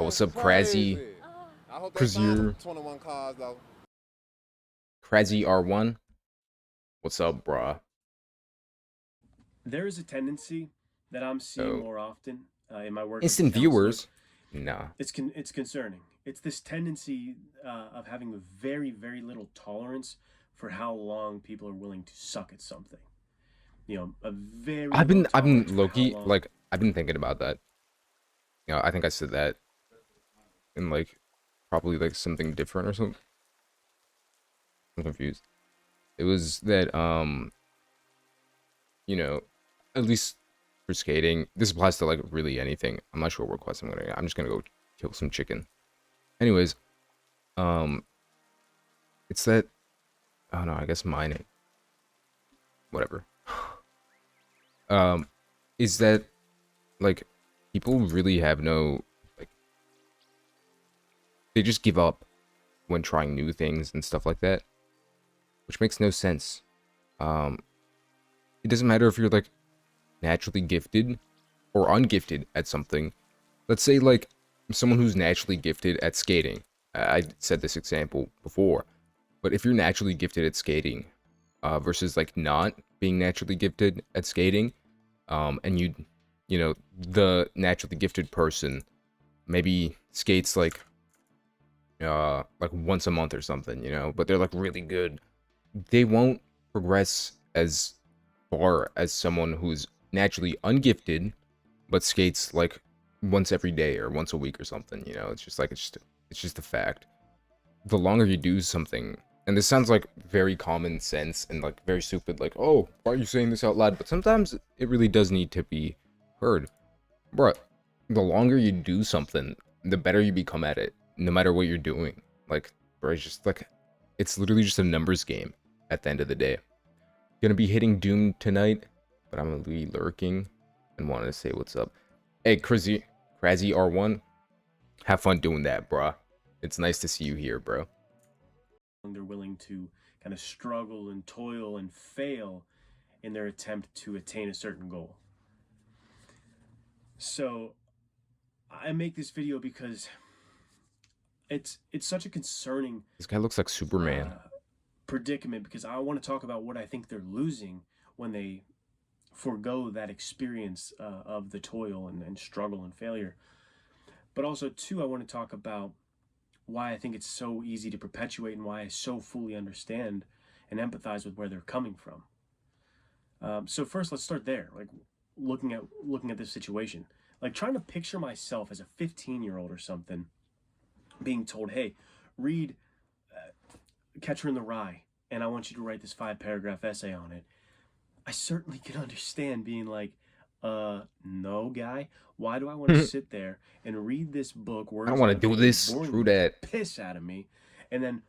What's up, Crazy? Crazy. I hope they find them Crazier. 21 cars though. Crazy R1? What's up, bruh? There is a tendency that I'm seeing Oh, more often in my work as a instant counselor. viewers? Nah. It's concerning. It's this tendency of having a very little tolerance for how long people are willing to suck at something. You know, a very I've low been tolerance for how Loki, long. like, I've been thinking about that. I think I said that in, like, probably, like, something different or something. I'm confused. It was that, at least for skating, this applies to, like, really anything. I'm not sure what quest I'm gonna get. I'm just gonna go kill some chicken. Anyways, um, it's that, oh no, I guess mining. Whatever. Um, is that like people really have no like they just give up when trying new things and stuff like that, which makes no sense. Um, it doesn't matter if you're like naturally gifted or ungifted at something. Let's say like someone who's naturally gifted at skating. I said this example before, but if you're naturally gifted at skating, versus like not being naturally gifted at skating, and the naturally gifted person maybe skates like once a month or something, but they're like really good. They won't progress as far as someone who's naturally ungifted but skates like once every day or once a week or something. It's just like it's just a fact. The longer you do something, and this sounds like very common sense and like very stupid, like, oh, why are you saying this out loud? But sometimes it really does need to be heard. Bruh, the longer you do something, the better you become at it, no matter what you're doing. Like, bro, it's just like, it's literally just a numbers game at the end of the day. Gonna be hitting Doom tonight, but I'm gonna be lurking and wanted to say what's up. Hey, Crazy R1, have fun doing that, bruh. It's nice to see you here, bro. They're willing to kind of struggle and toil and fail in their attempt to attain a certain goal. So I make this video because it's such a concerning This guy looks like Superman. predicament, because I want to talk about what I think they're losing when they forego that experience of the toil and struggle and failure. But also, too, I want to talk about why I think it's so easy to perpetuate and why I so fully understand and empathize with where they're coming from. So first, let's start there. Like looking at this situation, like trying to picture myself as a 15-year-old or something, being told, "Hey, read Catcher in the Rye, and I want you to write this 5-paragraph essay on it." I certainly can understand being like, no, guy. Why do I want to I sit there and read this book, don't words want that to are do going to this. bore True the that. piss out of me, and then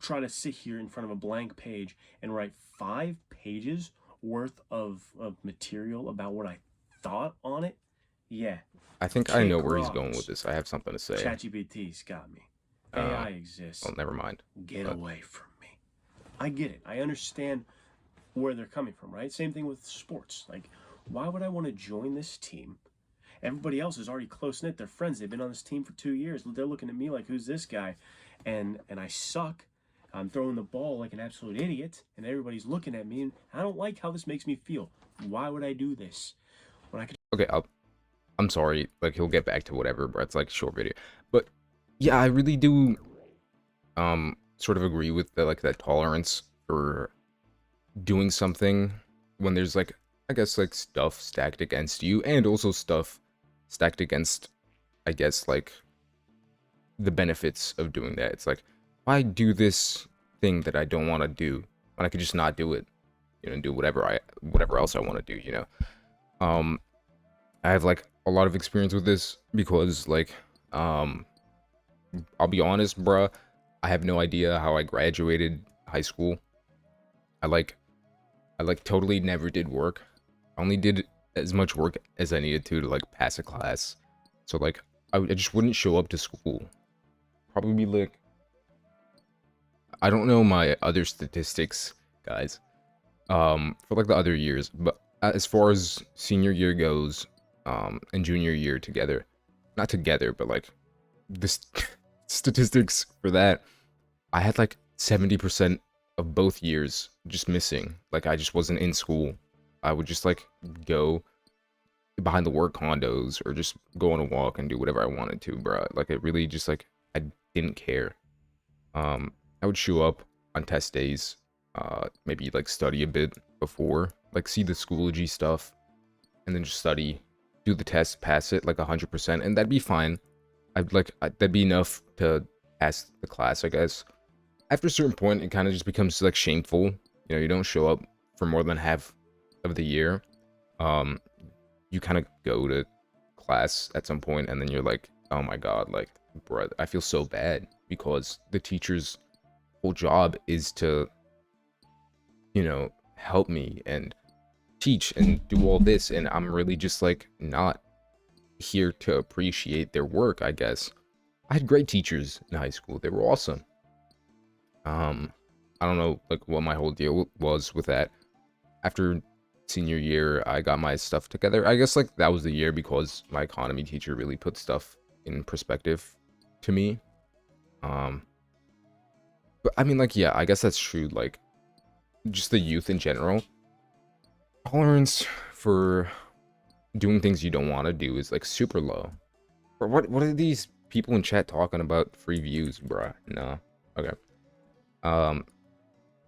try to sit here in front of a blank page and write 5 pages worth of material about what I thought on it? Yeah. I think I know Kick where he's going with rocks. this. I have something to say. ChatGPT's got me. Uh, AI exists. well, never mind. Get away from me. I get it. I understand where they're coming from, right? Same thing with sports. Like, why would I want to join this team? Everybody else is already close knit. They're friends. They've been on this team for 2 years. They're looking at me like, who's this guy? And I suck. I'm throwing the ball like an absolute idiot, and everybody's looking at me, and I don't like how this makes me feel. Why would I do this when I could? Okay, I'm sorry. Like, he'll get back to whatever, but it's like a short video. But yeah, I really do sort of agree with the like that tolerance for doing something when there's like, I guess, like stuff stacked against you, and also stuff stacked against, I guess, like the benefits of doing that. It's like, why do this thing that I don't want to do when I could just not do it, do whatever else I want to do. I have like a lot of experience with this because like I'll be honest, bruh, I have no idea how I graduated high school. I like totally never did work. I only did as much work as I needed to like pass a class. So like I just wouldn't show up to school. Probably be like, I don't know my other statistics, guys, for like the other years, but as far as senior year goes, and junior year together, not together, but like the statistics for that, I had like 70% of both years just missing. Like I just wasn't in school. I would just like go behind the work condos or just go on a walk and do whatever I wanted to, bro. Like it really just like I didn't care. I would show up on test days, maybe like study a bit before, like see the Schoology stuff, and then just study, do the test, pass it like 100%, and that'd be fine. That'd be enough to pass the class, I guess. After a certain point, it kind of just becomes like shameful. You know, you don't show up for more than half of the year. Um, you kind of go to class at some point, and then you're like, oh my god, like, bro, I feel so bad because the teacher's whole job is to, you know, help me and teach and do all this, and I'm really just like not here to appreciate their work, I guess. I had great teachers in high school. They were awesome. I don't know like what my whole deal was with that. After senior year, I got my stuff together. I guess like that was the year because my economy teacher really put stuff in perspective to me. But I mean like yeah, I guess that's true. Like just the youth in general, tolerance for doing things you don't want to do is like super low. Or what are these people in chat talking about free views, bruh? No. Okay. Um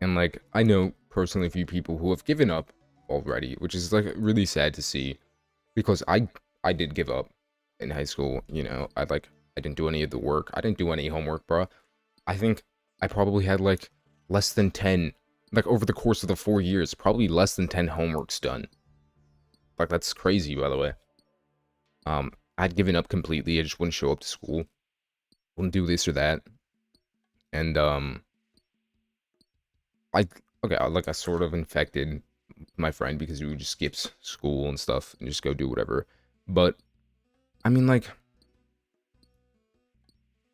and like I know personally a few people who have given up already, which is like really sad to see because I did give up in high school, you know. I didn't do any of the work. I didn't do any homework, bruh. I think I probably had like less than 10, like over the course of the 4 years, probably less than 10 homeworks done. Like that's crazy, by the way. I'd given up completely. I just wouldn't show up to school, wouldn't do this or that, and I okay, I sort of infected my friend because he would just skip school and stuff and just go do whatever. But I mean, like,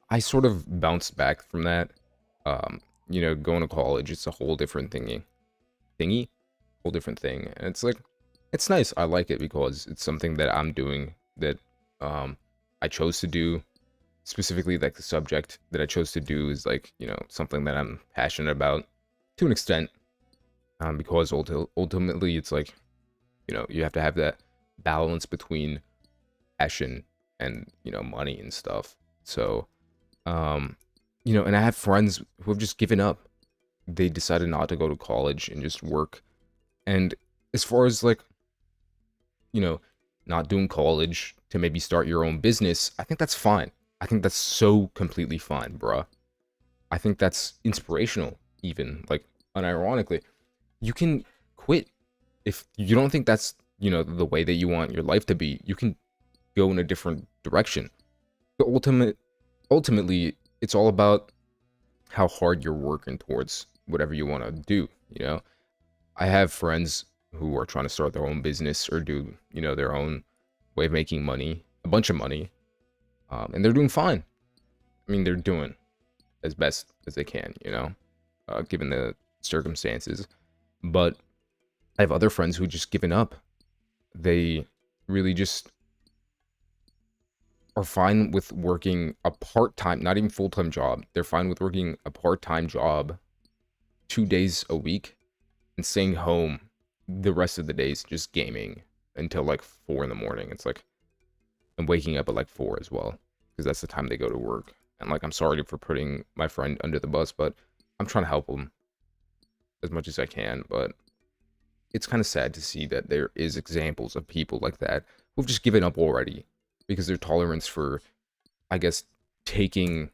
I sort of bounced back from that. You know, going to college, it's a whole different thingy, whole different thing, and it's like, it's nice. I like it because it's something that I'm doing that I chose to do. Specifically, like the subject that I chose to do is like, you know, something that I'm passionate about to an extent. Because ultimately, it's like, you know, you have to have that balance between passion and, you know, money and stuff. So, you know, and I have friends who have just given up. They decided not to go to college and just work. And as far as like, you know, not doing college to maybe start your own business, I think that's fine. I think that's so completely fine, bruh. I think that's inspirational, even, like, unironically. You can quit if you don't think that's, you know, the way that you want your life to be. You can go in a different direction. The ultimately, it's all about how hard you're working towards whatever you want to do, you know? I have friends who are trying to start their own business or do, you know, their own way of making money, a bunch of money, and they're doing fine. I mean, they're doing as best as they can, you know, given the circumstances. But I have other friends who just given up. They really just are fine with working a part-time, not even full-time job. They're fine with working a part-time job 2 days a week and staying home the rest of the days just gaming until like 4 in the morning. It's like, I'm waking up at like 4 as well because that's the time they go to work. And like, I'm sorry for putting my friend under the bus, but I'm trying to help him as much as I can. But it's kind of sad to see that there is examples of people like that who've just given up already because their tolerance for, I guess, taking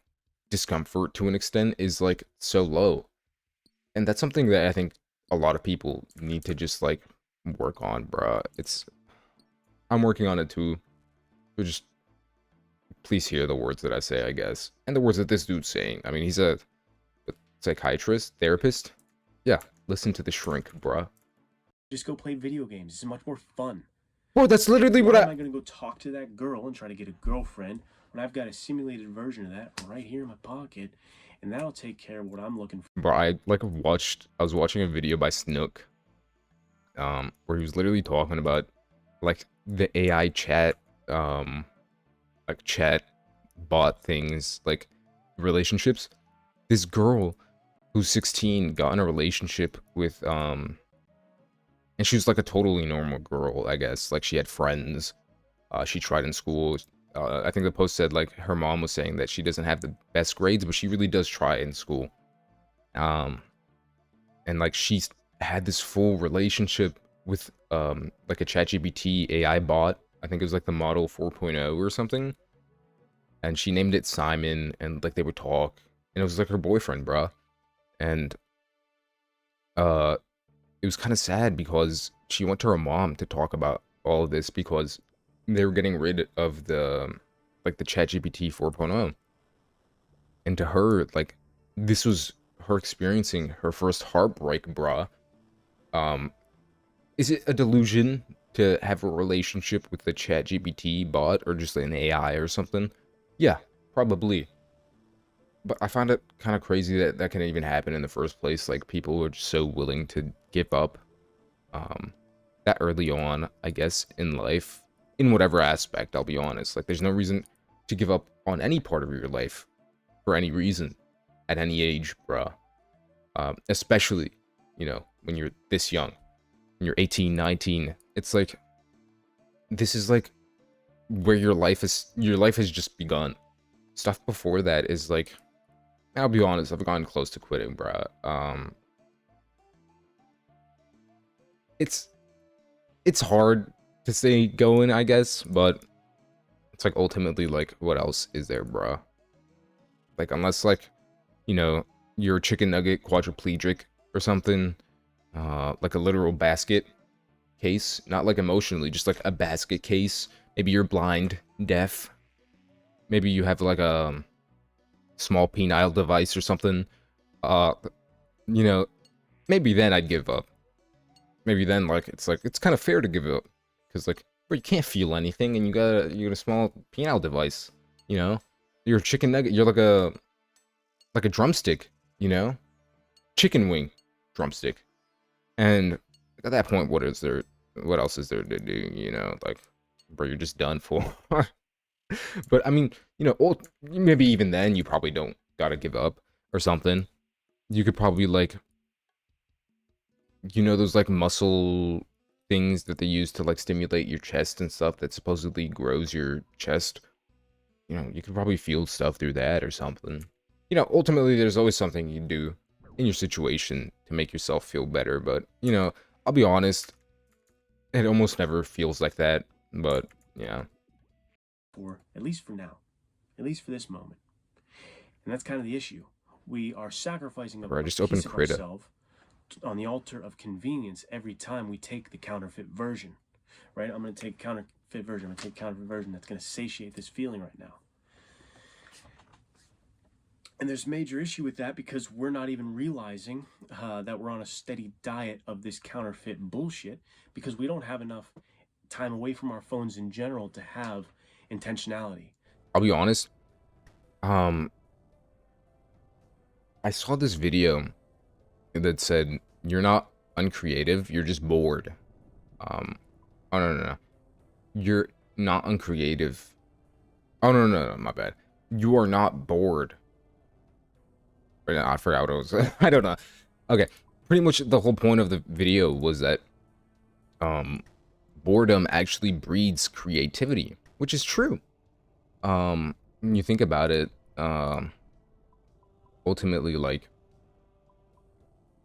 discomfort to an extent is like so low. And that's something that I think a lot of people need to just like work on, bruh. I'm working on it too. So just please hear the words that I say, I guess. And the words that this dude's saying. I mean, he's a psychiatrist, therapist. Yeah, listen to the shrink, bruh. Just go play video games. It's much more fun. Bro, that's literally Why what am I going to go talk to that girl and try to get a girlfriend when I've got a simulated version of that right here in my pocket, and that'll take care of what I'm looking for. Bro, I was watching a video by Snook, where he was literally talking about like the AI chat, like chat bot things, like relationships. This girl who's 16 got in a relationship with and she was like a totally normal girl, I guess. Like she had friends. She tried in school. I think the post said like her mom was saying that she doesn't have the best grades, but she really does try in school. Um, and like she's had this full relationship with like a ChatGPT AI bot. I think it was like the model 4.0 or something. And she named it Simon, and like they would talk, and it was like her boyfriend, bruh. And uh, it was kind of sad because she went to her mom to talk about all of this because they were getting rid of the like the ChatGPT 4.0. And to her, like this was her experiencing her first heartbreak, bruh. Um, is it a delusion to have a relationship with the ChatGPT bot or just an AI or something? Yeah, probably. But I find it kind of crazy that that can even happen in the first place. Like people are just so willing to give up um, that early on, I guess, in life, in whatever aspect. I'll be honest. Like there's no reason to give up on any part of your life for any reason at any age, bruh. Especially, you know, when you're this young, when you're 18, 19. It's like this is like where your life has just begun. Stuff before that is like, I'll be honest, I've gotten close to quitting, bruh. It's it's hard to stay going, I guess, but it's like ultimately like what else is there, bruh? Like unless like, you know, you're a chicken nugget quadriplegic or something, like a literal basket case, not like emotionally, just like a basket case. Maybe you're blind, deaf. Maybe you have like a small penile device or something. Uh, you know, maybe then I'd give up. Maybe then like it's kind of fair to give up because like bro, you can't feel anything and you got a small penile device. You know, you're a chicken nugget. You're like a drumstick. You know, chicken wing drumstick. And at that point, what is there? What else is there to do? You know, like bro, you're just done for. But I mean, you know, maybe even then you probably don't gotta give up or something. You could probably like, you know, those like muscle things that they use to like stimulate your chest and stuff that supposedly grows your chest. You know, you could probably feel stuff through that or something. You know, ultimately there's always something you can do in your situation to make yourself feel better, but you know, I'll be honest, it almost never feels like that, but yeah. For at least for now, at least for this moment. And that's kind of the issue. We are sacrificing Bro, I a just opened piece of Krita. ourselves on the altar of convenience every time we take the counterfeit version, right? I'm going to take counterfeit version. I'm going to take counterfeit version that's going to satiate this feeling right now. And there's major issue with that because we're not even realizing that we're on a steady diet of this counterfeit bullshit because we don't have enough time away from our phones in general to have intentionality. I'll be honest, um, I saw this video that said, you're not uncreative, you're just bored. Um, oh no, no, no. You're not uncreative. Oh no, no, no, my bad. You are not bored. Wait, no, I forgot what it was. I don't know. Okay, pretty much the whole point of the video was that um, boredom actually breeds creativity, which is true. When you think about it, ultimately, like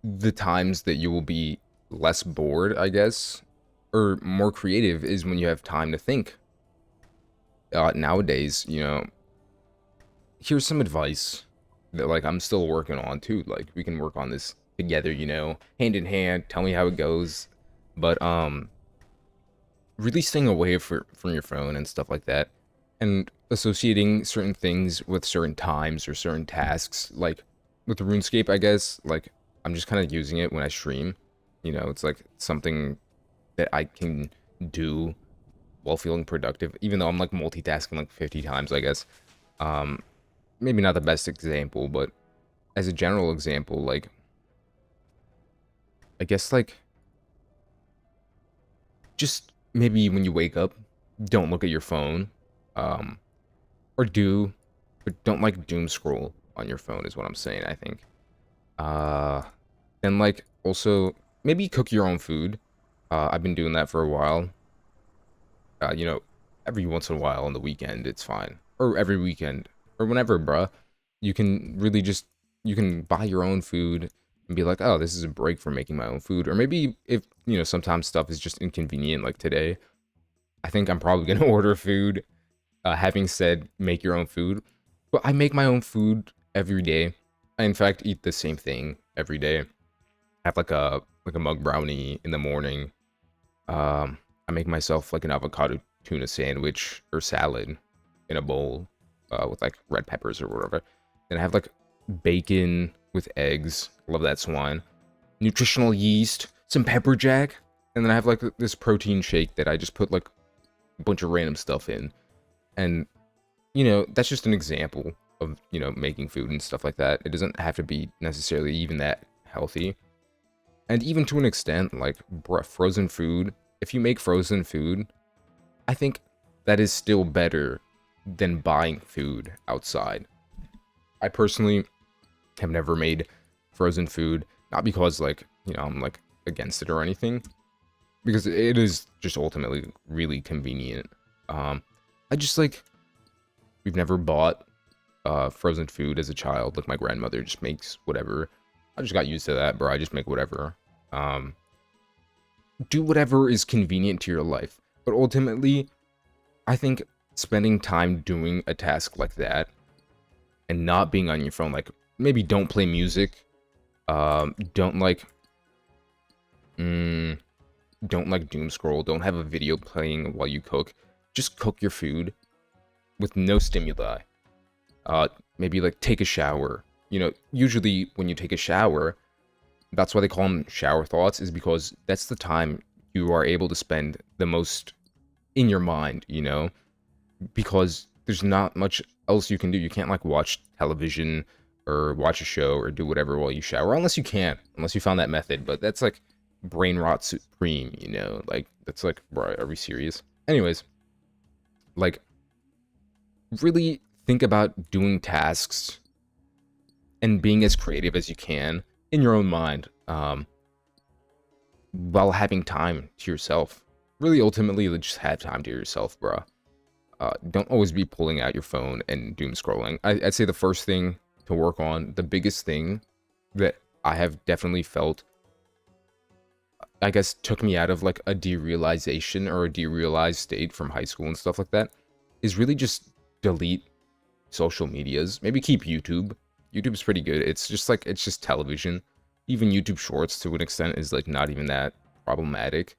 the times that you will be less bored, I guess, or more creative is when you have time to think. Nowadays, you know, here's some advice that like I'm still working on too. Like we can work on this together, you know, hand in hand. Tell me how it goes. But really staying away from your phone and stuff like that, and associating certain things with certain times or certain tasks. Like with RuneScape, I guess. Like I'm just kind of using it when I stream. You know, it's like something that I can do while feeling productive, even though I'm like multitasking like 50 times, I guess. Um, maybe not the best example, but as a general example, like I guess like just maybe when you wake up, don't look at your phone. Um, or do, but don't like doom scroll on your phone is what I'm saying, I think. Uh, and like also maybe cook your own food. I've been doing that for a while. You know, every once in a while on the weekend, it's fine. Or every weekend, or whenever, bruh. You can really just, you can buy your own food and be like, oh, this is a break from making my own food. Or maybe if, sometimes stuff is just inconvenient, like today, I think I'm probably going to order food, having said make your own food. But I make my own food every day. I, in fact, eat the same thing every day. I have like a mug brownie in the morning. Um, I make myself like an avocado tuna sandwich or salad in a bowl with like red peppers or whatever. Then I have like bacon with eggs. Love that swine. Nutritional yeast, some pepper jack, and then I have like this protein shake that I just put like a bunch of random stuff in. And that's just an example of making food and stuff like that. It doesn't have to be necessarily even that healthy. And even to an extent, like, bruh, frozen food, if you make frozen food, I think that is still better than buying food outside. I personally have never made frozen food, not because, like, I'm, like, against it or anything, because it is just ultimately really convenient. I just, like, we've never bought frozen food as a child. Like, my grandmother just makes whatever. I just got used to that, bro. I just make whatever. Do whatever is convenient to your life. But ultimately, I think spending time doing a task like that and not being on your phone, like maybe don't play music, don't like, don't like doom scroll, don't have a video playing while you cook. Just cook your food with no stimuli. Maybe like take a shower. Usually when you take a shower, that's why they call them shower thoughts, is because that's the time you are able to spend the most in your mind, because there's not much else you can do. You can't like watch television or watch a show or do whatever while you shower, unless you can, unless you found that method. But that's like brain rot supreme, like that's like, bro, are we serious? Anyways, like really think about doing tasks and being as creative as you can in your own mind, while having time to yourself. Really, ultimately, just have time to yourself, bro. Don't always be pulling out your phone and doom scrolling. I'd say the first thing to work on, the biggest thing that I have definitely felt, I guess, took me out of like a derealization or a derealized state from high school and stuff like that, is really just delete social medias. Maybe keep YouTube. YouTube's pretty good. It's just television. Even YouTube Shorts to an extent is like not even that problematic,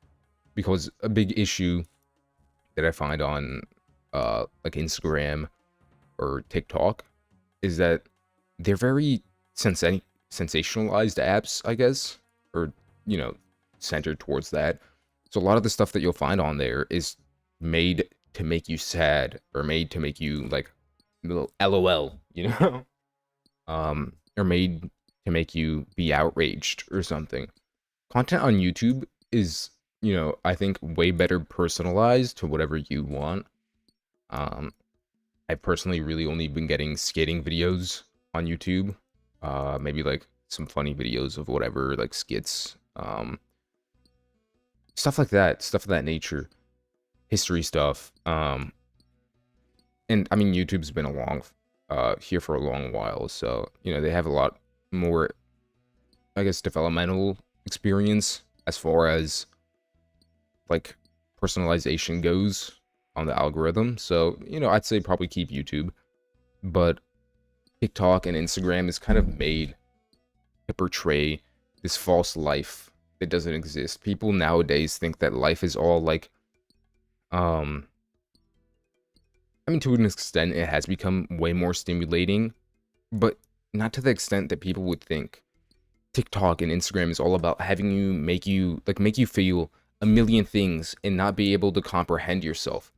because a big issue that I find on like Instagram or TikTok is that they're very sensationalized apps, I guess, or centered towards that. So a lot of the stuff that you'll find on there is made to make you sad or made to make you like little LOL, or made to make you be outraged or something. Content on YouTube is, I think way better personalized to whatever you want. I personally really only been getting skating videos on YouTube. Maybe like some funny videos of whatever, like skits, stuff like that, stuff of that nature, history stuff. And I mean, YouTube's been here for a long while, so they have a lot more, I guess, developmental experience as far as like personalization goes on the algorithm. So I'd say probably keep YouTube, but TikTok and Instagram is kind of made to portray this false life that doesn't exist. People nowadays think that life is all like, I mean, to an extent, it has become way more stimulating, but not to the extent that people would think. TikTok and Instagram is all about having you make you feel a million things and not be able to comprehend yourself.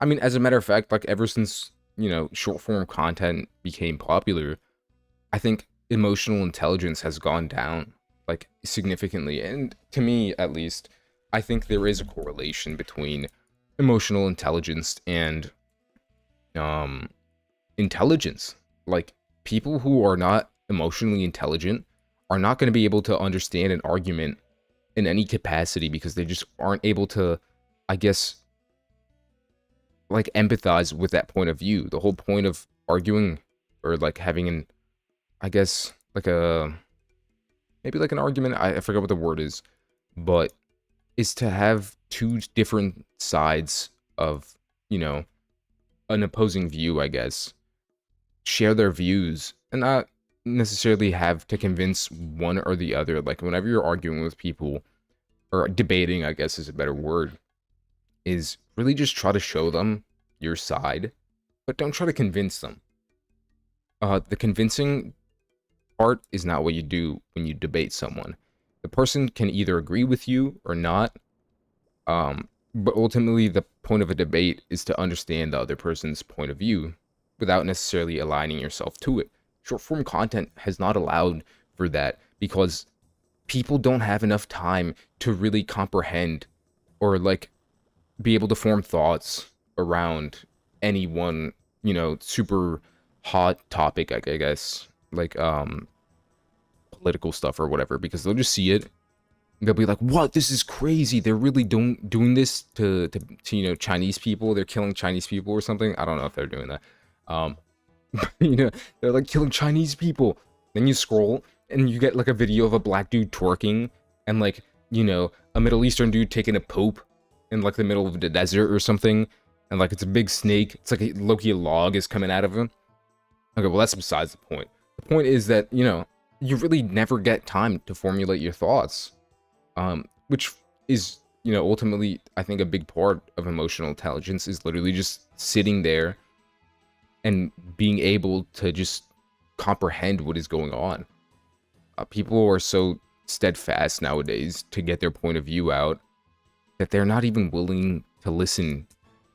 I mean, as a matter of fact, like ever since, short form content became popular, I think emotional intelligence has gone down like significantly. And to me, at least, I think there is a correlation between emotional intelligence and intelligence. Like, people who are not emotionally intelligent are not going to be able to understand an argument in any capacity because they just aren't able to, I guess, like, empathize with that point of view. The whole point of arguing, or like having an, I guess, like a, maybe like an argument, I forget what the word is, but is to have two different sides of, you know, an opposing view, I guess, share their views and not necessarily have to convince one or the other. Like, whenever you're arguing with people, or debating, I guess is a better word, is really just try to show them your side, but don't try to convince them. The convincing part is not what you do when you debate someone. The person can either agree with you or not, but ultimately the point of a debate is to understand the other person's point of view without necessarily aligning yourself to it. Short form content has not allowed for that because people don't have enough time to really comprehend or like be able to form thoughts around any one, super hot topic, I guess, like political stuff or whatever, because they'll just see it. They'll be like, "What? This is crazy! They're really doing this to Chinese people. They're killing Chinese people or something. I don't know if they're doing that. Um, they're like killing Chinese people." Then you scroll and you get like a video of a black dude twerking and like a Middle Eastern dude taking a poop in like the middle of the desert or something, and like it's a big snake. It's like a log is coming out of him. Okay, well that's besides the point. The point is that you really never get time to formulate your thoughts. Which is, ultimately, I think a big part of emotional intelligence is literally just sitting there and being able to just comprehend what is going on. People are so steadfast nowadays to get their point of view out that they're not even willing to listen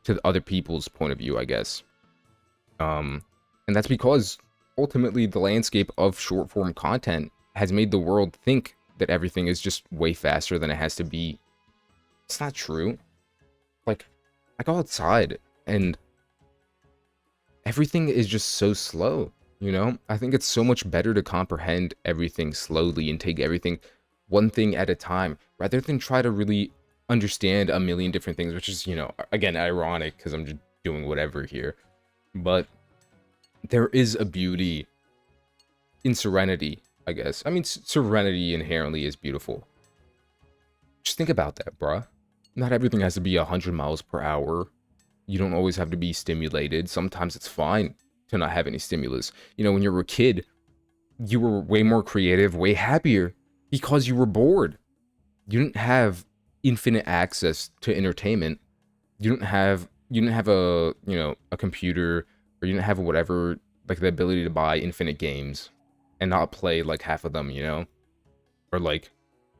to other people's point of view, I guess. And that's because ultimately the landscape of short form content has made the world think that everything is just way faster than it has to be. It's not true. Like, I go outside and everything is just so slow, I think it's so much better to comprehend everything slowly and take everything one thing at a time rather than try to really understand a million different things, which is, again, ironic because I'm just doing whatever here. But there is a beauty in serenity, I guess. I mean, serenity inherently is beautiful. Just think about that, bruh. Not everything has to be 100 miles per hour. You don't always have to be stimulated. Sometimes it's fine to not have any stimulus. When you were a kid, you were way more creative, way happier because you were bored. You didn't have infinite access to entertainment. You didn't have a, a computer, or you didn't have whatever, like the ability to buy infinite games and not play like half of them, or like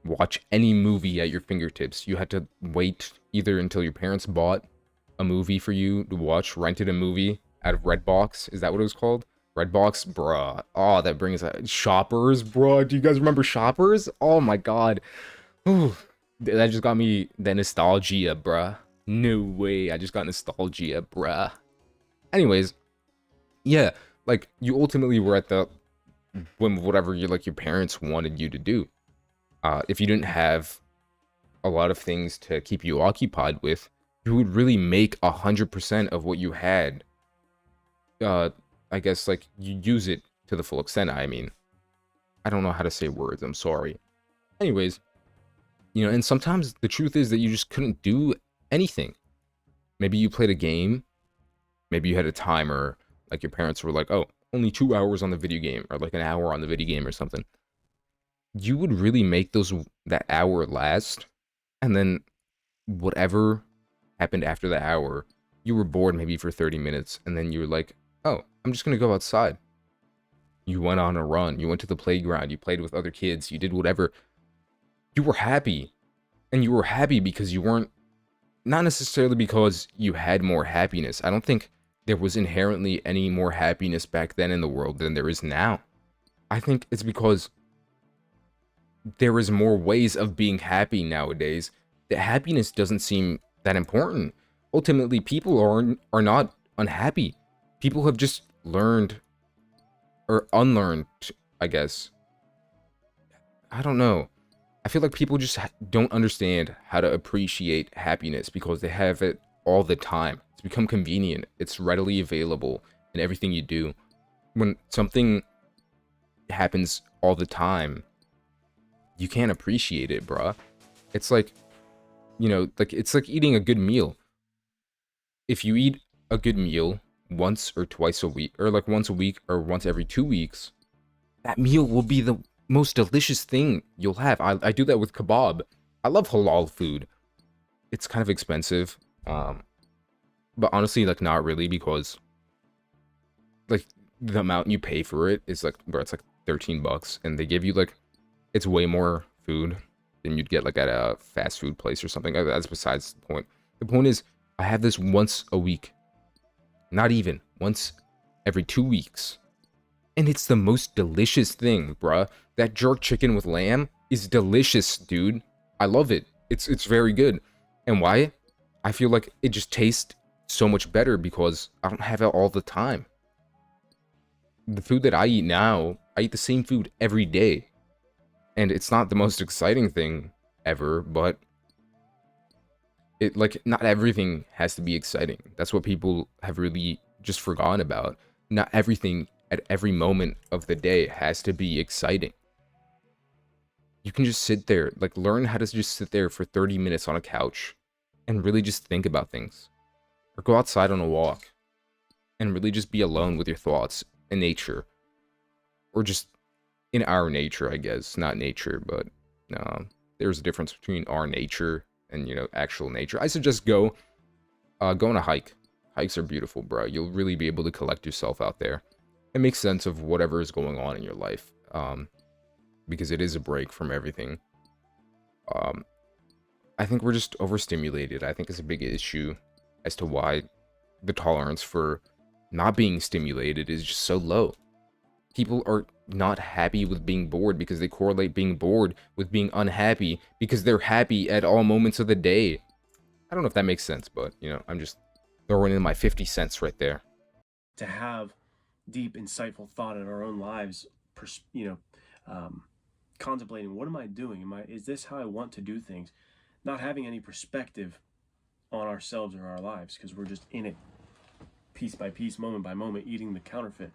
watch any movie at your fingertips. You had to wait either until your parents bought a movie for you to watch, rented a movie out of Redbox. Is that what it was called? Redbox, bruh. Oh, that brings Shoppers, bruh. Do you guys remember Shoppers? Oh my god. Ooh, that just got me the nostalgia, bruh. No way, I just got nostalgia, bruh. Anyways, yeah, like you ultimately were at the when whatever your parents wanted you to do. If you didn't have a lot of things to keep you occupied with, you would really make 100% of what you had. I guess like you use it to the full extent. I mean, I don't know how to say words. I'm sorry. Anyways, and sometimes the truth is that you just couldn't do anything. Maybe you played a game. Maybe you had a timer. Like your parents were like, "Oh, only 2 hours on the video game," or like an hour on the video game or something. You would really make that hour last, and then whatever happened after the hour, you were bored maybe for 30 minutes, and then you were like, "Oh, I'm just gonna go outside." You went on a run, you went to the playground, you played with other kids, you did whatever. You were happy, and you were happy because you weren't, not necessarily because you had more happiness. I don't think there was inherently any more happiness back then in the world than there is now. I think it's because there is more ways of being happy nowadays. That happiness doesn't seem that important. Ultimately, people are not unhappy. People have just learned or unlearned, I guess. I don't know. I feel like people just don't understand how to appreciate happiness because they have it all the time. It's become convenient. It's readily available in everything you do. When something happens all the time, you can't appreciate it, bruh. It's like, like it's like eating a good meal. If you eat a good meal once or twice a week, or like once a week or once every 2 weeks, that meal will be the most delicious thing you'll have. I do that with kebab. I love halal food. It's kind of expensive, but honestly, like not really, because like the amount you pay for it is like, bro, it's like 13 bucks, and they give you like, it's way more food than you'd get like at a fast food place or something. That's besides the point. The point is, I have this once a week, not even once every 2 weeks. And it's the most delicious thing, bruh. That jerk chicken with lamb is delicious, dude. I love it. It's very good. And why? I feel like it just tastes so much better because I don't have it all the time. The food that I eat now, I eat the same food every day. And it's not the most exciting thing ever, but not everything has to be exciting. That's what people have really just forgotten about. Not everything at every moment of the day has to be exciting. You can just sit there, like learn how to just sit there for 30 minutes on a couch and really just think about things. Or go outside on a walk and really just be alone with your thoughts in nature. Or just in our nature, I guess. Not nature, but there's a difference between our nature and, actual nature. I suggest go on a hike. Hikes are beautiful, bro. You'll really be able to collect yourself out there and make sense of whatever is going on in your life. Because it is a break from everything. I think we're just overstimulated. I think it's a big issue as to why the tolerance for not being stimulated is just so low. People are not happy with being bored because they correlate being bored with being unhappy because they're happy at all moments of the day. I don't know if that makes sense, but, I'm just throwing in my 50 cents right there. To have deep, insightful thought in our own lives, contemplating, what am I doing? Is this how I want to do things? Not having any perspective on ourselves or our lives because we're just in it piece by piece, moment by moment, eating the counterfeit.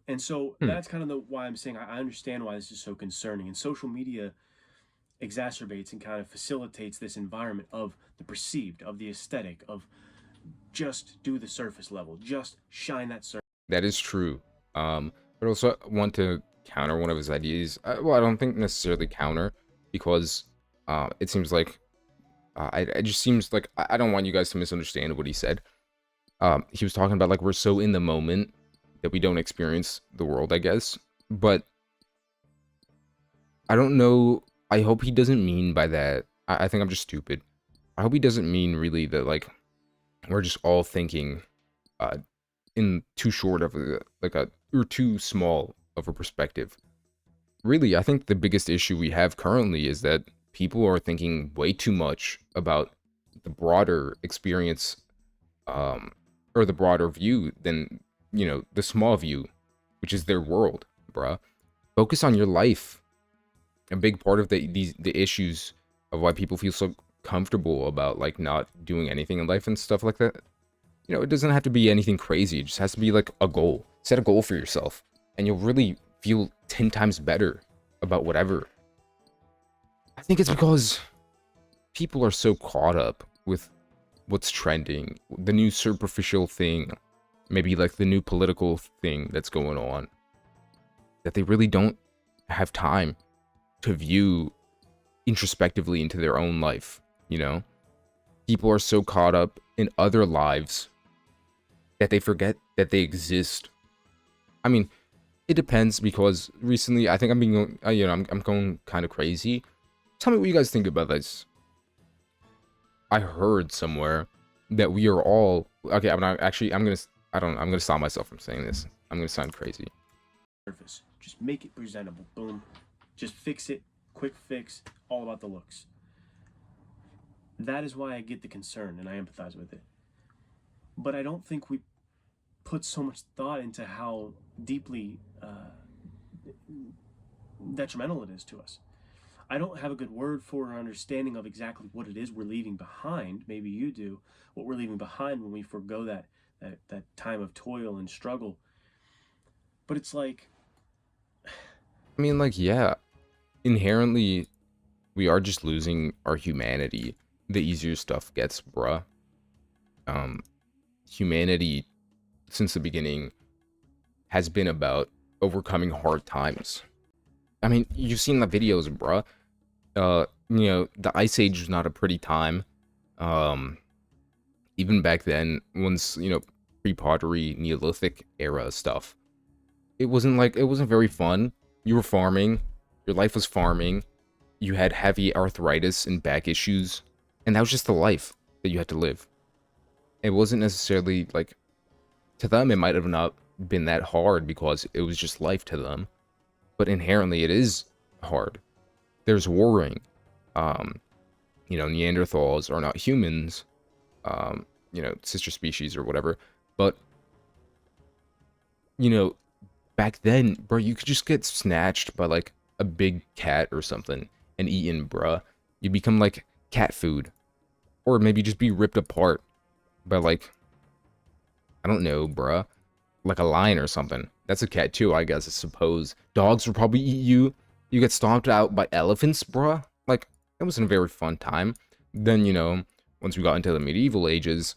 And so that's kind of why I'm saying I understand why this is so concerning. And social media exacerbates and kind of facilitates this environment of the perceived, of the aesthetic, of just do the surface level, just shine that surface. That is true. But also I want to counter one of his ideas. Well, I don't think necessarily counter, because it seems like it just seems like I don't want you guys to misunderstand what he said. He was talking about like we're so in the moment that we don't experience the world, I guess. But I don't know. I hope he doesn't mean by that. I think I'm just stupid. I hope he doesn't mean really that like we're just all thinking in too short of or too small of a perspective. Really, I think the biggest issue we have currently is that people are thinking way too much about the broader experience, or the broader view than, the small view, which is their world, bruh. Focus on your life. A big part of the issues of why people feel so comfortable about like not doing anything in life and stuff like that. It doesn't have to be anything crazy. It just has to be like a goal. Set a goal for yourself, and you'll really feel 10 times better about whatever. I think it's because people are so caught up with what's trending, the new superficial thing, maybe like the new political thing that's going on, that they really don't have time to view introspectively into their own life, People are so caught up in other lives that they forget that they exist. I mean, it depends, because recently I think I'm being, I'm going kind of crazy. Tell me what you guys think about this. I heard somewhere that we are all okay. I'm not actually. I'm gonna stop myself from saying this. I'm gonna sound crazy. Surface. Just make it presentable. Boom. Just fix it. Quick fix. All about the looks. That is why I get the concern and I empathize with it. But I don't think put so much thought into how deeply detrimental it is to us. I don't have a good word for or understanding of exactly what it is we're leaving behind. Maybe you do. What we're leaving behind when we forego that time of toil and struggle. But it's like, I mean, like, yeah, inherently, we are just losing our humanity the easier stuff gets, bruh. Um, Humanity, since the beginning, has been about overcoming hard times. I mean, you've seen the videos, bruh. The Ice Age was not a pretty time. Um, Even back then, once, pre-pottery, Neolithic era stuff, it wasn't very fun. You were farming, your life was farming, you had heavy arthritis and back issues, and that was just the life that you had to live. It wasn't necessarily, like, to them, it might have not been that hard because it was just life to them, but inherently it is hard. There's warring. Um, Neanderthals are not humans, sister species or whatever. But, you know, back then, bro, you could just get snatched by, like, a big cat or something and eaten, bruh. You become, like, cat food. Or maybe just be ripped apart by, like, I don't know, bruh. Like a lion or something. That's a cat too, I guess, I suppose. Dogs would probably eat you. You get stomped out by elephants, bruh. Like, that wasn't a very fun time. Then, once we got into the medieval ages,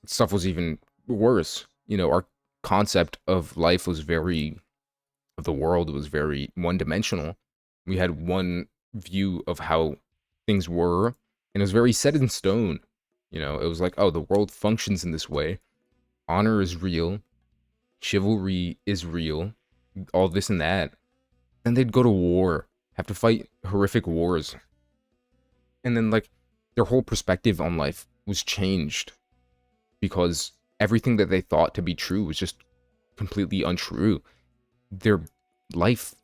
stuff was even worse. Our concept of life was of the world was very one-dimensional. We had one view of how things were, and it was very set in stone. It was like, oh, the world functions in this way. Honor is real. Chivalry is real. All this and that. Then they'd go to war, have to fight horrific wars. And then, like, their whole perspective on life was changed because everything that they thought to be true was just completely untrue. Their life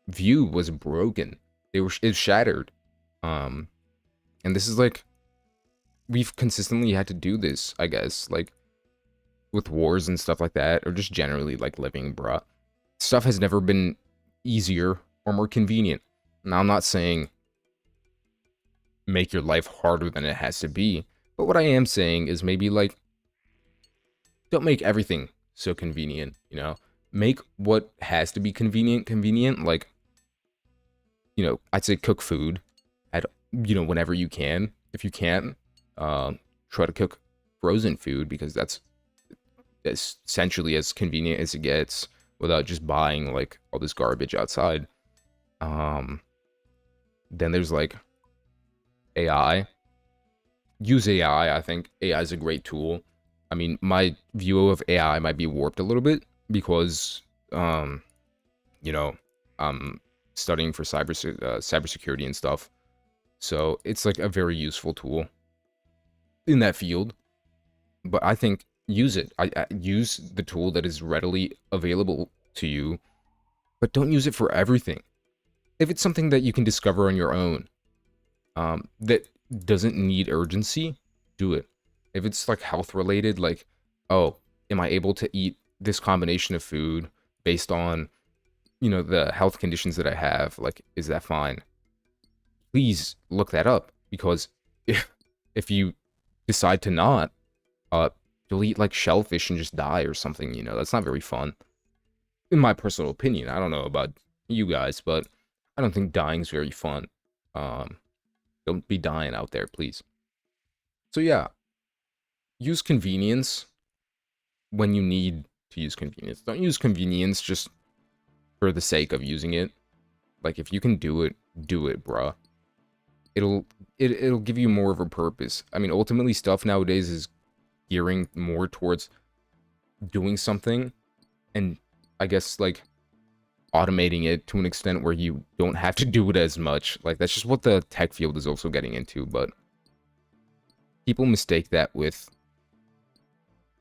view was broken. It was shattered. And this is like, we've consistently had to do this, I guess, like with wars and stuff like that, or just generally like living, bruh. Stuff has never been easier or more convenient. Now, I'm not saying make your life harder than it has to be, but what I am saying is maybe like, don't make everything so convenient, Make what has to be convenient, like, I'd say cook food at, whenever you can. If you can't, try to cook frozen food because that's essentially as convenient as it gets without just buying, like, all this garbage outside. Then there's, like, AI. Use AI. I think AI is a great tool. I mean, my view of AI might be warped a little bit because, you know, I'm studying for cybersecurity and stuff. So it's like a very useful tool in that field. But I think use it. I use the tool that is readily available to you, but don't use it for everything. If it's something that you can discover on your own, that doesn't need urgency, do it. If it's like health related, like, oh, am I able to eat this combination of food based on, the health conditions that I have? Like, is that fine? Please look that up because if you decide to not, uh, you'll eat like shellfish and just die or something. That's not very fun. In my personal opinion, I don't know about you guys, but I don't think dying's very fun. Um, don't be dying out there, please. So yeah, use convenience when you need to use convenience. Don't use convenience just for the sake of using it. Like, if you can do it, bruh. It'll give you more of a purpose. I mean, ultimately, stuff nowadays is gearing more towards doing something, and I guess, like, automating it to an extent where you don't have to do it as much. Like, that's just what the tech field is also getting into, but people mistake that with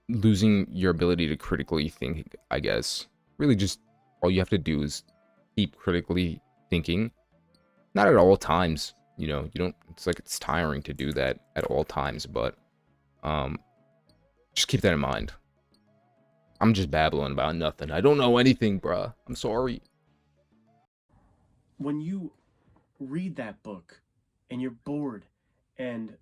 losing your ability to critically think, I guess. Really, just all you have to do is keep critically thinking. Not at all times, you don't, it's like, it's tiring to do that at all times, but just keep that in mind. I'm just babbling about nothing. I don't know anything, bruh. I'm sorry. When you read that book and you're bored and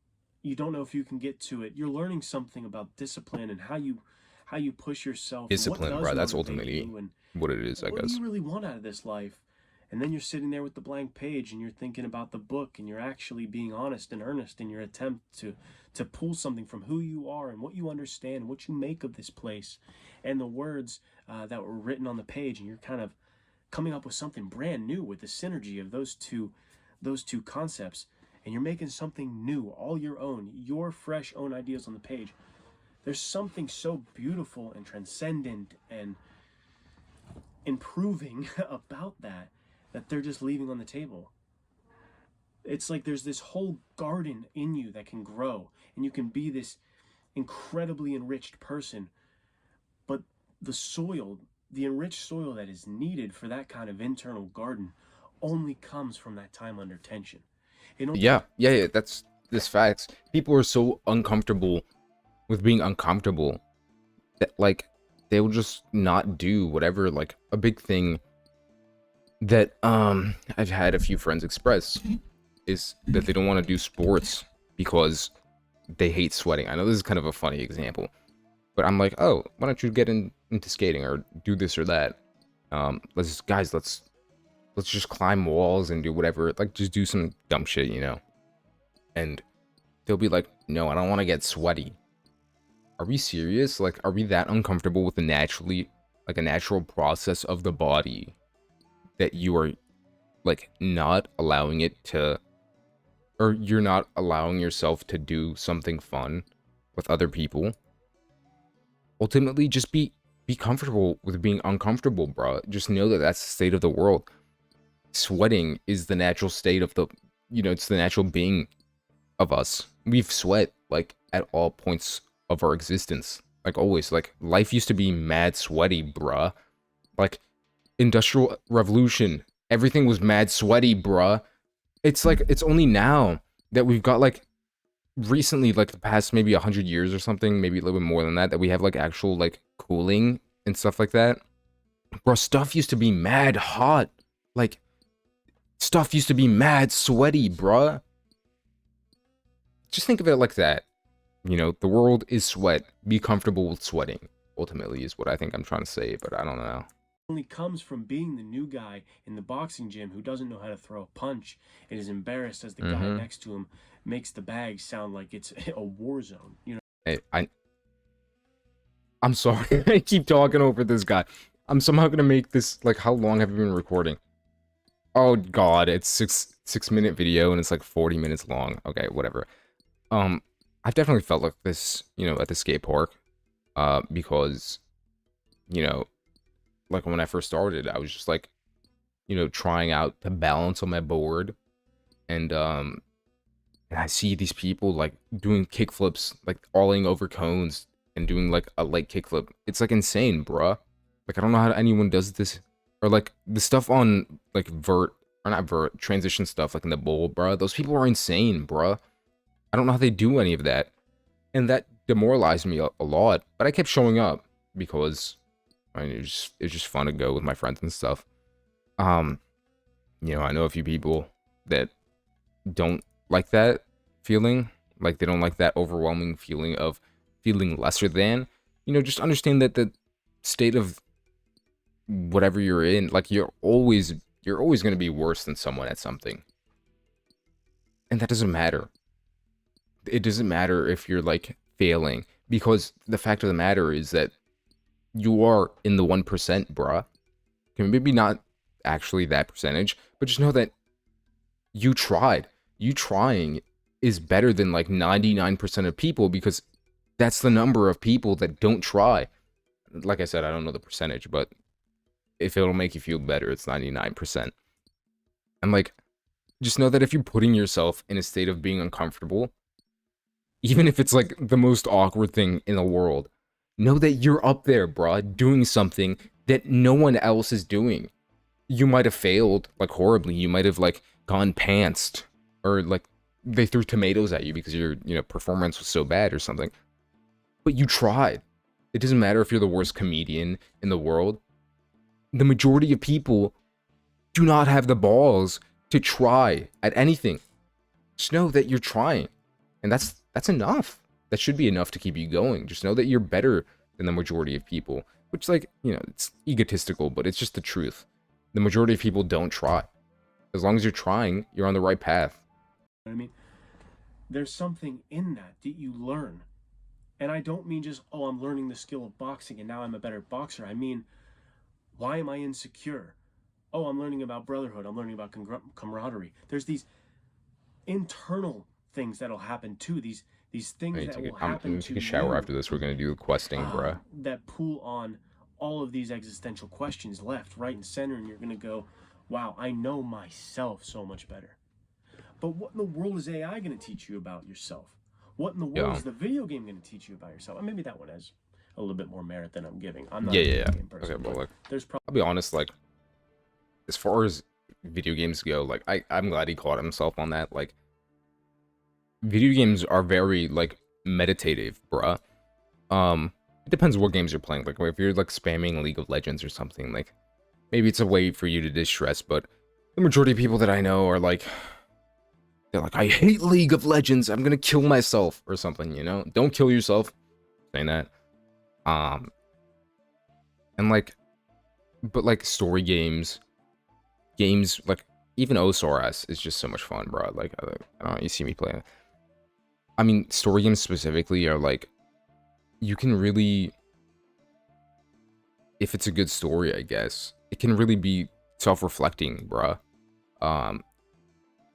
you don't know if you can get to it, you're learning something about discipline and how you push yourself and what Discipline, does bruh. That's motivate ultimately you and what it is, I what do guess. you really want out of this life. And then you're sitting there with the blank page and you're thinking about the book and you're actually being honest and earnest in your attempt to pull something from who you are and what you understand and what you make of this place and the words that were written on the page, and you're kind of coming up with something brand new with the synergy of those two concepts, and you're making something new, all your own, your fresh own ideas on the page. There's something so beautiful and transcendent and improving about that they're just leaving on the table. It's like there's this whole garden in you that can grow and you can be this incredibly enriched person, but the enriched soil that is needed for that kind of internal garden only comes from that time under tension. Yeah, that's this facts. People are so uncomfortable with being uncomfortable that like they will just not do whatever. Like a big thing that I've had a few friends express is that they don't want to do sports because they hate sweating. I know this is kind of a funny example, but I'm like, oh, why don't you get into skating or do this or that? Let's just climb walls and do whatever, like just do some dumb shit, you know? And they'll be like, no, I don't want to get sweaty. Are we serious? Like, are we that uncomfortable with a natural process of the body that you are, like, not allowing it to, or you're not allowing yourself to do something fun with other people? Ultimately, just be comfortable with being uncomfortable, bro. Just know that that's the state of the world. Sweating is the natural state of it's the natural being of us. We've sweat, like, at all points of our existence. Like, always. Like, life used to be mad sweaty, bruh. Like, Industrial Revolution. Everything was mad sweaty, bruh. It's like, it's only now that we've got, like, recently, like, the past maybe 100 years or something, maybe a little bit more than that we have, like, actual, like, cooling and stuff like that. Bro, stuff used to be mad hot. Like, stuff used to be mad sweaty, bruh. Just think of it like that. You know, the world is sweat. Be comfortable with sweating, ultimately, is what I think I'm trying to say, but I don't know. Only comes from being the new guy in the boxing gym who doesn't know how to throw a punch and is embarrassed as the guy next to him makes the bag sound like it's a war zone. You know. Hey, I'm sorry. I keep talking over this guy. I'm somehow gonna make this, like, how long have you been recording? Oh god, it's six-minute video and it's like 40 minutes long. Okay, whatever. I've definitely felt like this, you know, at the skate park. Because, you know, like when I first started, I was just like, you know, trying out to balance on my board. And I see these people like doing kickflips, like alling over cones and doing like a light kickflip. It's like insane, bruh. Like I don't know how anyone does this. Or like the stuff on like transition stuff like in the bowl, bruh. Those people are insane, bruh. I don't know how they do any of that. And that demoralized me a lot. But I kept showing up because I mean, it's just fun to go with my friends and stuff. You know, I know a few people that don't like that feeling. Like they don't like that overwhelming feeling of feeling lesser than. You know, just understand that the state of whatever you're in, like you're always going to be worse than someone at something. And that doesn't matter. It doesn't matter if you're like failing, because the fact of the matter is that you are in the 1%, bruh. Maybe not actually that percentage, but just know that you tried. You trying is better than like 99% of people, because that's the number of people that don't try. Like I said, I don't know the percentage, but if it'll make you feel better, it's 99%. And like, just know that if you're putting yourself in a state of being uncomfortable, even if it's like the most awkward thing in the world, know that you're up there, bruh, doing something that no one else is doing. You might have failed, like, horribly. You might have, like, gone pantsed. Or, like, they threw tomatoes at you because your, you know, performance was so bad or something. But you tried. It doesn't matter if you're the worst comedian in the world. The majority of people do not have the balls to try at anything. Just know that you're trying. And that's enough. That should be enough to keep you going. Just know that you're better than the majority of people. Which, like, you know, it's egotistical, but it's just the truth. The majority of people don't try. As long as you're trying, you're on the right path. I mean, there's something in that you learn. And I don't mean just, oh, I'm learning the skill of boxing and now I'm a better boxer. I mean, why am I insecure? Oh, I'm learning about brotherhood. I'm learning about camaraderie. There's these internal things that'll happen too. These things that will happen I'm gonna to take a shower you, after this. We're gonna do the questing, bruh. that pull on all of these existential questions left, right, and center, and you're gonna go, wow, I know myself so much better. But what in the world is AI gonna teach you about yourself? What in the world is the video game gonna teach you about yourself? And maybe that one has a little bit more merit than I'm giving. I'm not a video game person. Okay, but like, there's I'll be honest, like, as far as video games go, like, I'm glad he caught himself on that. Like, video games are very, like, meditative, bruh. It depends what games you're playing. Like, if you're, like, spamming League of Legends or something, like, maybe it's a way for you to distress, but the majority of people that I know are, like, they're like, I hate League of Legends, I'm gonna kill myself, or something, you know? Don't kill yourself. Saying that. And, like, but, like, story games, like, even OSRS is just so much fun, bro. Like, I don't know, you see me playing. I mean, story games specifically are, like, you can really, if it's a good story, I guess, it can really be self-reflecting, bruh.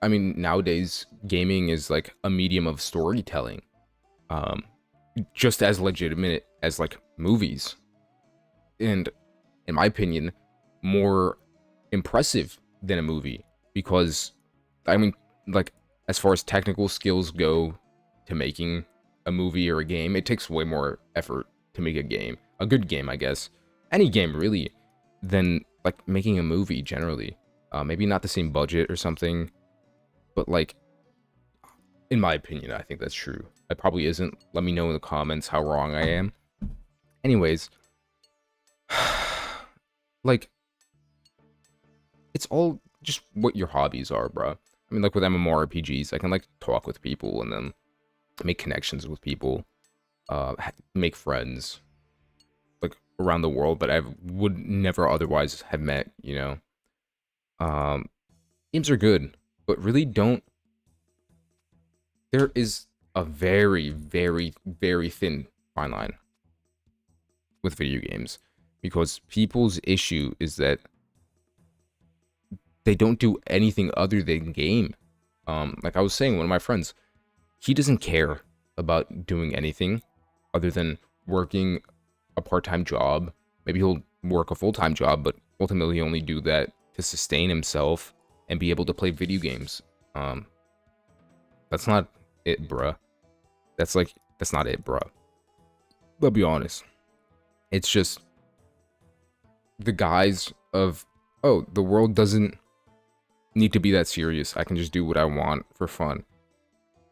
I mean, nowadays, gaming is, like, a medium of storytelling. Just as legitimate as, like, movies. And, in my opinion, more impressive than a movie. Because, I mean, like, as far as technical skills go to making a movie or a game, it takes way more effort to make a game. A good game, I guess. Any game, really, than, like, making a movie, generally. Maybe not the same budget or something. But, like, in my opinion, I think that's true. It probably isn't. Let me know in the comments how wrong I am. Anyways. Like, it's all just what your hobbies are, bro. I mean, like, with MMORPGs, I can, like, talk with people and then make connections with people. Make friends. Like, around the world, but I would never otherwise have met, you know? Games are good, but really don't. There is a very, very, very thin fine line with video games, because people's issue is that they don't do anything other than game. Like I was saying, one of my friends, he doesn't care about doing anything other than working a part-time job. Maybe he'll work a full-time job, but ultimately he'll only do that to sustain himself and be able to play video games. That's not it, bruh. That's not it, bruh. I'll be honest. It's just the guise of, oh, the world doesn't need to be that serious. I can just do what I want for fun.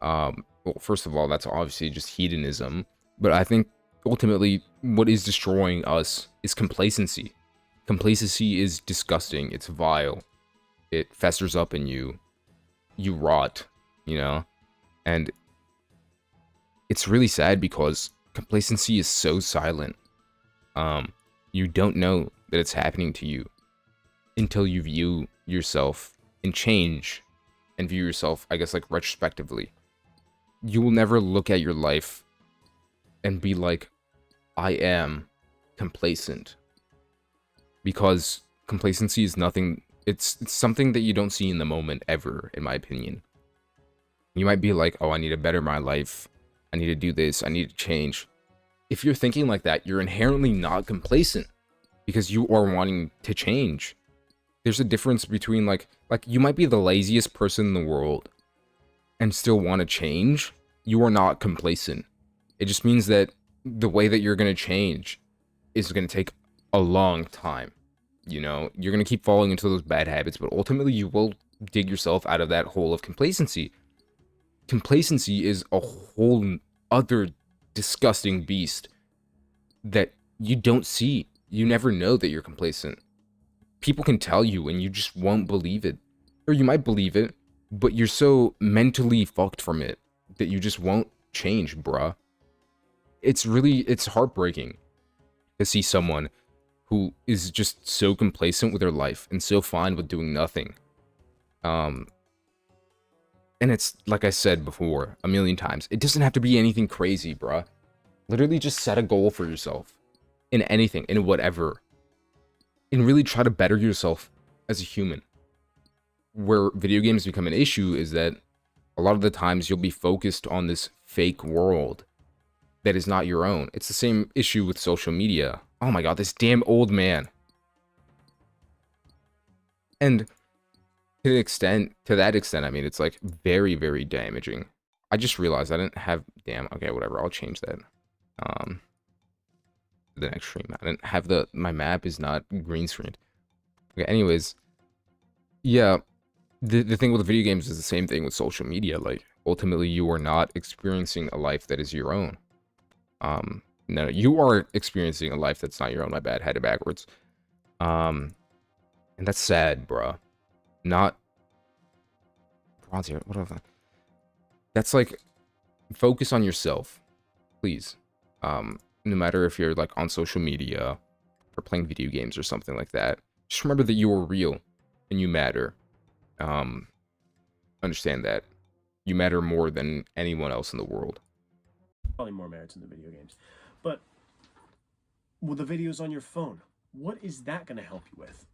Well, first of all, that's obviously just hedonism. But I think ultimately what is destroying us is complacency. Complacency is disgusting. It's vile. It festers up in you. You rot, you know? And it's really sad because complacency is so silent. You don't know that it's happening to you until you view yourself and change and view yourself, I guess, like, retrospectively. You will never look at your life and be like, I am complacent. Because complacency is nothing. It's something that you don't see in the moment ever, in my opinion. You might be like, oh, I need to better my life. I need to do this. I need to change. If you're thinking like that, you're inherently not complacent because you are wanting to change. There's a difference between, like you might be the laziest person in the world and still want to change. You are not complacent. It just means that the way that you're going to change is going to take a long time. You know, you're going to keep falling into those bad habits, but ultimately you will dig yourself out of that hole of complacency. Complacency is a whole other disgusting beast. that you don't see. You never know that you're complacent. People can tell you and you just won't believe it. Or you might believe it, but you're so mentally fucked from it that you just won't change, bruh. It's heartbreaking to see someone who is just so complacent with their life and so fine with doing nothing. Um, and it's like I said before a million times, it doesn't have to be anything crazy, bruh. Literally just set a goal for yourself in anything, in whatever, and really try to better yourself as a human. Where video games become an issue is that a lot of the times you'll be focused on this fake world that is not your own. It's the same issue with social media. Oh my god, this damn old man. And to that extent, I mean, it's like very, very damaging. I just realized I didn't have, damn, okay, whatever, I'll change that. The next stream. I didn't have my map is not green screened. Okay, anyways, yeah, the thing with video games is the same thing with social media. Like, ultimately, you are not experiencing a life that is your own. No, you are experiencing a life that's not your own. My bad, had it backwards. And that's sad, bruh. Not bronze. What? That's like, focus on yourself, please. No matter if you're like on social media or playing video games or something like that, just remember that you are real and you matter. Understand that you matter more than anyone else in the world. Probably more merits in the video games. But with the videos on your phone, what is that going to help you with?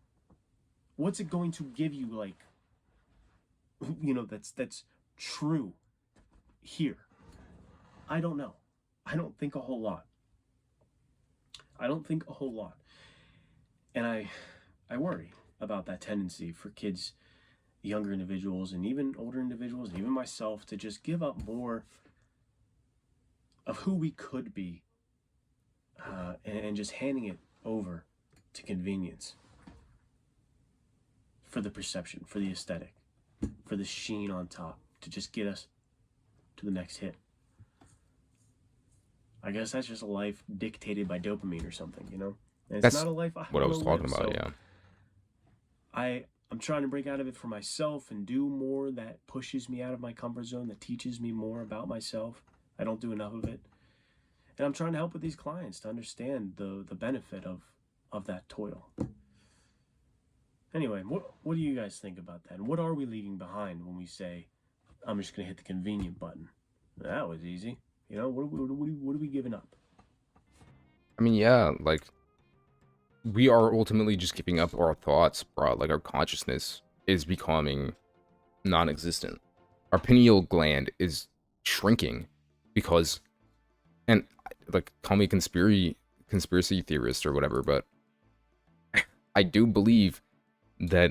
What's it going to give you, like, you know, that's true here? I don't know. I don't think a whole lot. And I worry about that tendency for kids, younger individuals, and even older individuals, and even myself, to just give up more of who we could be, and just handing it over to convenience for the perception, for the aesthetic, for the sheen on top, to just get us to the next hit. I guess that's just a life dictated by dopamine or something, you know? And it's not a life I what I was talking about, so yeah. I'm trying to break out of it for myself and do more that pushes me out of my comfort zone, that teaches me more about myself. I don't do enough of it. And I'm trying to help with these clients to understand the benefit of that toil. Anyway, what do you guys think about that? And what are we leaving behind when we say, I'm just going to hit the convenient button? That was easy. You know, what are we giving up? I mean, yeah, like, we are ultimately just giving up our thoughts, bro. Like, our consciousness is becoming non-existent. Our pineal gland is shrinking because, and like, call me a conspiracy theorist or whatever, but I do believe that,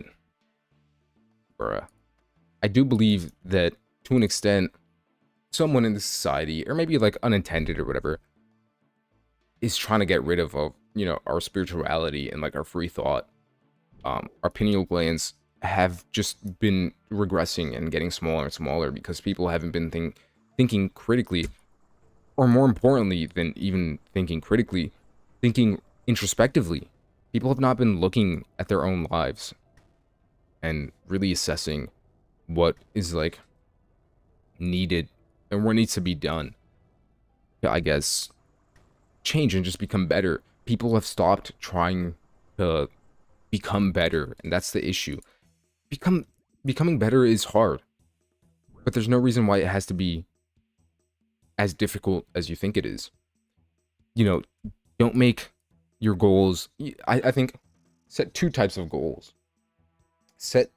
bruh, I do believe that to an extent, someone in the society, or maybe like unintended or whatever, is trying to get rid of, you know, our spirituality and like our free thought. Our pineal glands have just been regressing and getting smaller and smaller because people haven't been thinking critically, or more importantly than even thinking critically, thinking introspectively. People have not been looking at their own lives and really assessing what is like needed and what needs to be done to, I guess, change and just become better. People have stopped trying to become better, and that's the issue. Becoming better is hard, but there's no reason why it has to be as difficult as you think it is. You know, don't make your goals, I think, set two types of goals. Set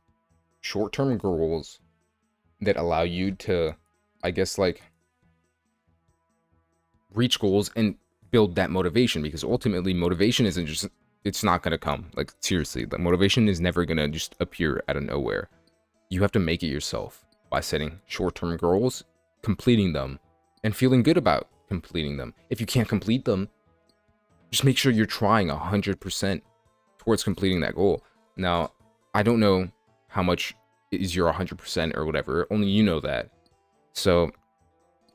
short-term goals that allow you to, I guess, like, reach goals and build that motivation, because ultimately motivation isn't just, it's not going to come. Like, seriously, the motivation is never going to just appear out of nowhere. You have to make it yourself by setting short-term goals, completing them, and feeling good about completing them. If you can't complete them, just make sure you're trying 100% towards completing that goal. Now, I don't know how much is your 100% or whatever. Only you know that. So,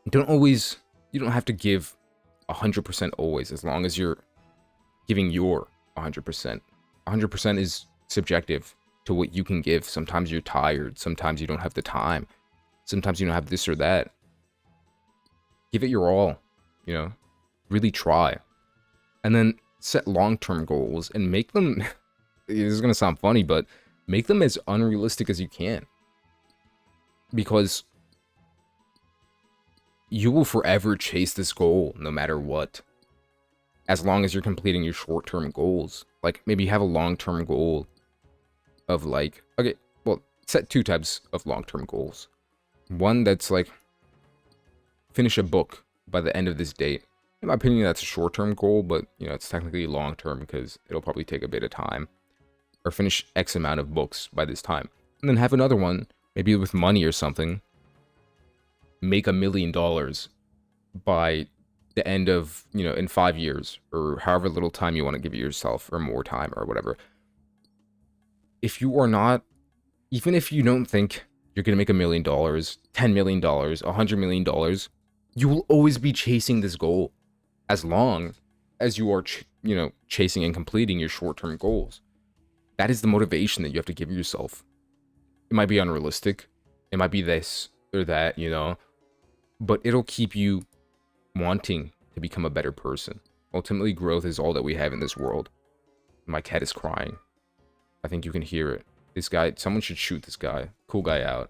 you don't have to give 100% always, as long as you're giving your 100%. 100% is subjective to what you can give. Sometimes you're tired. Sometimes you don't have the time. Sometimes you don't have this or that. Give it your all, you know? Really try. And then set long-term goals and make them, this is going to sound funny, but make them as unrealistic as you can. Because you will forever chase this goal no matter what. As long as you're completing your short-term goals. Like, maybe have a long-term goal of like, okay, well, set 2 types of long-term goals. One that's like, finish a book by the end of this date. In my opinion, that's a short-term goal, but, you know, it's technically long-term because it'll probably take a bit of time. Or finish X amount of books by this time. And then have another one, maybe with money or something. Make $1 million by the end of, you know, in 5 years, or however little time you want to give yourself, or more time, or whatever. If you are not, even if you don't think you're going to make $1 million, $10 million, $100 million, you will always be chasing this goal as long as you are, you know, chasing and completing your short-term goals. That is the motivation that you have to give yourself. It might be unrealistic. It might be this or that, you know, but it'll keep you wanting to become a better person. Ultimately, growth is all that we have in this world. My cat is crying. I think you can hear it. This guy, someone should shoot this guy. Cool guy out.